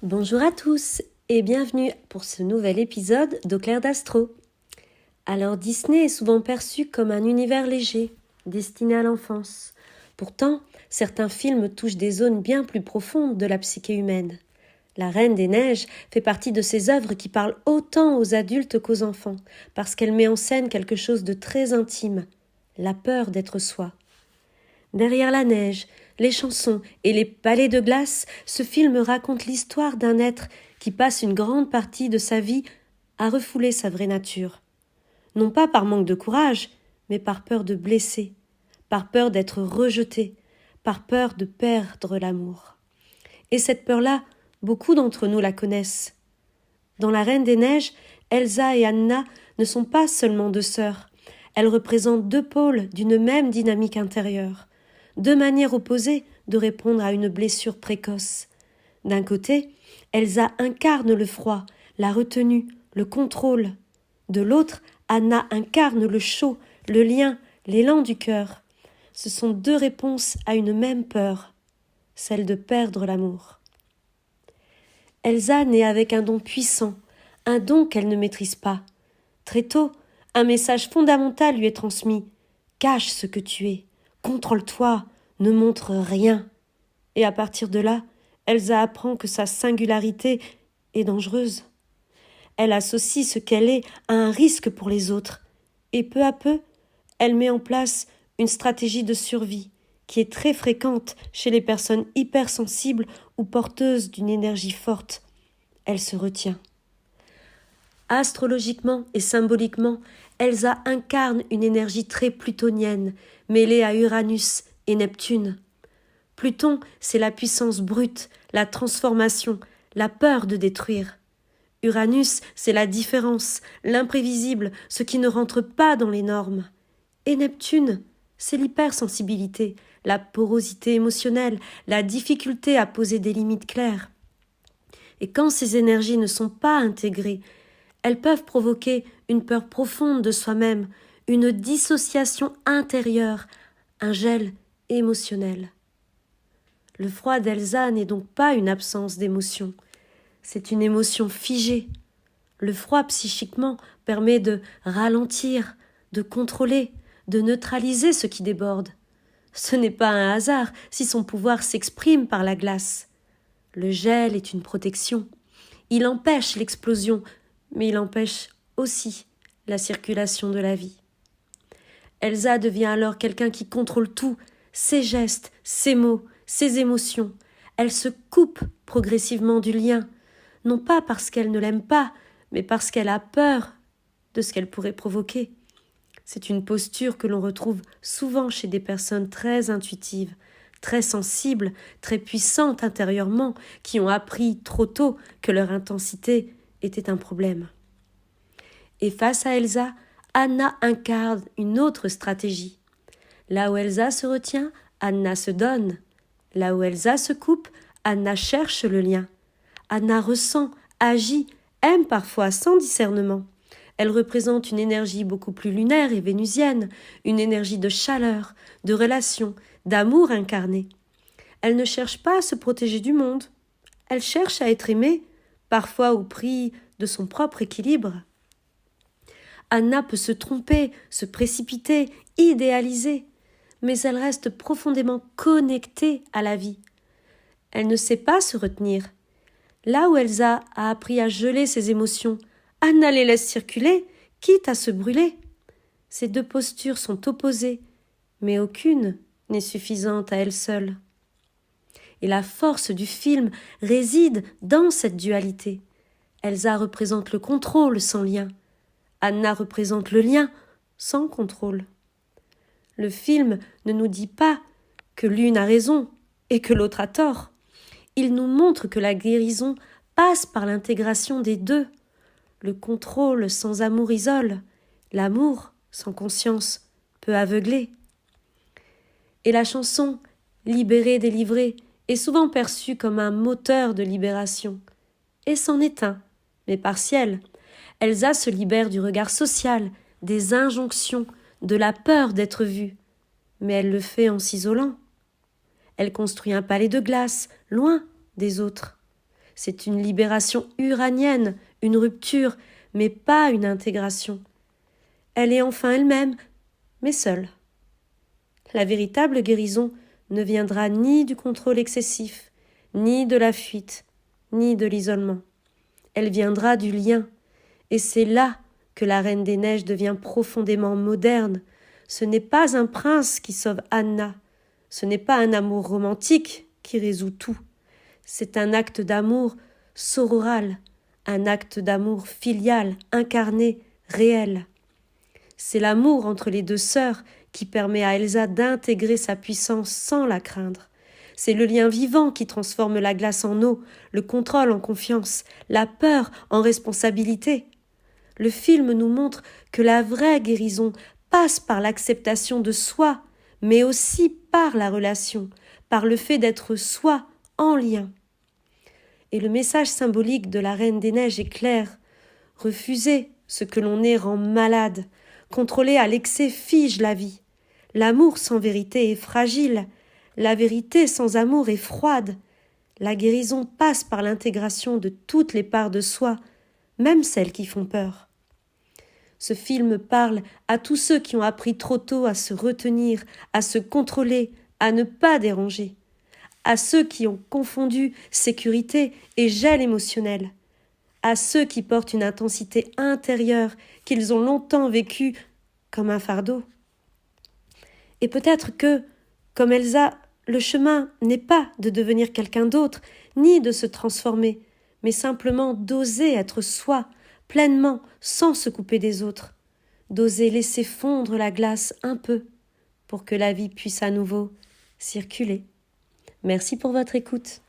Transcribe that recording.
Bonjour à tous et bienvenue pour ce nouvel épisode d'Au clair d'Astro. Alors Disney est souvent perçu comme un univers léger, destiné à l'enfance. Pourtant, certains films touchent des zones bien plus profondes de la psyché humaine. La Reine des Neiges fait partie de ces œuvres qui parlent autant aux adultes qu'aux enfants, parce qu'elle met en scène quelque chose de très intime, la peur d'être soi. Derrière la neige, les chansons et les palais de glace, ce film raconte l'histoire d'un être qui passe une grande partie de sa vie à refouler sa vraie nature. Non pas par manque de courage, mais par peur de blesser, par peur d'être rejeté, par peur de perdre l'amour. Et cette peur-là, beaucoup d'entre nous la connaissent. Dans La Reine des Neiges, Elsa et Anna ne sont pas seulement deux sœurs. Elles représentent deux pôles d'une même dynamique intérieure. Deux manières opposées de répondre à une blessure précoce. D'un côté, Elsa incarne le froid, la retenue, le contrôle. De l'autre, Anna incarne le chaud, le lien, l'élan du cœur. Ce sont deux réponses à une même peur, celle de perdre l'amour. Elsa naît avec un don puissant, un don qu'elle ne maîtrise pas. Très tôt, un message fondamental lui est transmis. Cache ce que tu es, contrôle-toi, ne montre rien. Et à partir de là, Elsa apprend que sa singularité est dangereuse. Elle associe ce qu'elle est à un risque pour les autres. Et peu à peu, elle met en place une stratégie de survie qui est très fréquente chez les personnes hypersensibles ou porteuses d'une énergie forte. Elle se retient. Astrologiquement et symboliquement, Elsa incarne une énergie très plutonienne, mêlée à Uranus et Neptune. Pluton, c'est la puissance brute, la transformation, la peur de détruire. Uranus, c'est la différence, l'imprévisible, ce qui ne rentre pas dans les normes. Et Neptune, c'est l'hypersensibilité, la porosité émotionnelle, la difficulté à poser des limites claires. Et quand ces énergies ne sont pas intégrées, elles peuvent provoquer une peur profonde de soi-même, une dissociation intérieure, un gel émotionnel. Le froid d'Elsa n'est donc pas une absence d'émotion, c'est une émotion figée. Le froid psychiquement permet de ralentir, de contrôler, de neutraliser ce qui déborde. Ce n'est pas un hasard si son pouvoir s'exprime par la glace. Le gel est une protection. Il empêche l'explosion, mais il empêche aussi la circulation de la vie. Elsa devient alors quelqu'un qui contrôle tout, ses gestes, ses mots, ses émotions. Elle se coupe progressivement du lien, non pas parce qu'elle ne l'aime pas, mais parce qu'elle a peur de ce qu'elle pourrait provoquer. C'est une posture que l'on retrouve souvent chez des personnes très intuitives, très sensibles, très puissantes intérieurement, qui ont appris trop tôt que leur intensité était un problème. Et face à Elsa, Anna incarne une autre stratégie. Là où Elsa se retient, Anna se donne. Là où Elsa se coupe, Anna cherche le lien. Anna ressent, agit, aime parfois sans discernement. Elle représente une énergie beaucoup plus lunaire et vénusienne, une énergie de chaleur, de relation, d'amour incarné. Elle ne cherche pas à se protéger du monde. Elle cherche à être aimée, parfois au prix de son propre équilibre. Anna peut se tromper, se précipiter, idéaliser, mais elle reste profondément connectée à la vie. Elle ne sait pas se retenir. Là où Elsa a appris à geler ses émotions, Anna les laisse circuler, quitte à se brûler. Ces deux postures sont opposées, mais aucune n'est suffisante à elle seule. Et la force du film réside dans cette dualité. Elsa représente le contrôle sans lien. Anna représente le lien sans contrôle. Le film ne nous dit pas que l'une a raison et que l'autre a tort. Il nous montre que la guérison passe par l'intégration des deux. Le contrôle sans amour isole, l'amour sans conscience peut aveugler. Et la chanson « Libérée, délivrée » est souvent perçue comme un moteur de libération. Et c'en est un, mais partiel. Elsa se libère du regard social, des injonctions, de la peur d'être vue. Mais elle le fait en s'isolant. Elle construit un palais de glace, loin des autres. C'est une libération uranienne, une rupture, mais pas une intégration. Elle est enfin elle-même, mais seule. La véritable guérison ne viendra ni du contrôle excessif, ni de la fuite, ni de l'isolement. Elle viendra du lien, et c'est là que la Reine des Neiges devient profondément moderne. Ce n'est pas un prince qui sauve Anna, ce n'est pas un amour romantique qui résout tout. C'est un acte d'amour sororal, un acte d'amour filial, incarné, réel. C'est l'amour entre les deux sœurs qui permet à Elsa d'intégrer sa puissance sans la craindre. C'est le lien vivant qui transforme la glace en eau, le contrôle en confiance, la peur en responsabilité. Le film nous montre que la vraie guérison passe par l'acceptation de soi, mais aussi par la relation, par le fait d'être soi en lien. Et le message symbolique de la Reine des Neiges est clair. Refuser ce que l'on est rend malade. Contrôler à l'excès fige la vie. L'amour sans vérité est fragile. La vérité sans amour est froide. La guérison passe par l'intégration de toutes les parts de soi, même celles qui font peur. Ce film parle à tous ceux qui ont appris trop tôt à se retenir, à se contrôler, à ne pas déranger. À ceux qui ont confondu sécurité et gel émotionnel. À ceux qui portent une intensité intérieure qu'ils ont longtemps vécue comme un fardeau. Et peut-être que, comme Elsa, le chemin n'est pas de devenir quelqu'un d'autre, ni de se transformer, mais simplement d'oser être soi, pleinement, sans se couper des autres, d'oser laisser fondre la glace un peu, pour que la vie puisse à nouveau circuler. Merci pour votre écoute.